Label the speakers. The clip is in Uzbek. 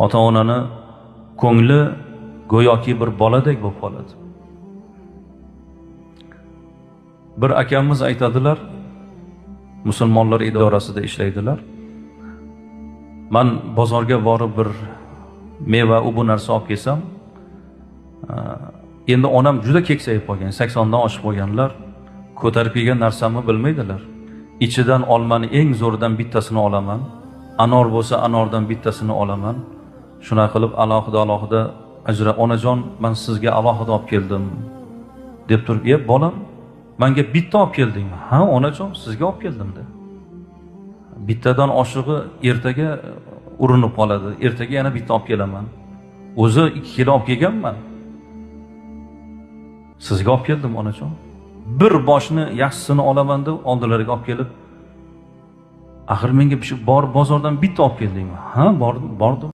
Speaker 1: Ota-onani ko'ngli go'yoki bir boladek bo'lib qoladi. Bir akamiz aytadilar, musulmonlar idorasida ishlaydilar. Men bozorga borib bir meva bu narsa olib kelsam, endi onam juda keksayib qolgan, 80 dan oshib qolganlar. Ko'tarib kelgan narsamni bilmaydilar. İçidan olmani eng zo'ridan bittasini olaman. Anor bo'lsa anordan bittasini olaman. Shuna qilib alohida ajra onajon, men sizga alohida olib keldim deb turib, bolam, menga bitta olib keldingmi? Ha, onajon, sizga olib keldim dedi. Bittadan oshig'i ertaga urinib qoladi. Ertaga yana bitta olib kelaman. O'zi 2 kilo olib kelganman. Sizga olib keldim onajon. Bir boshni yaxshisini olaman deb oldilariga olib kelib, axir menga bor bozordan bitta olib keldingmi? Ha, bordim.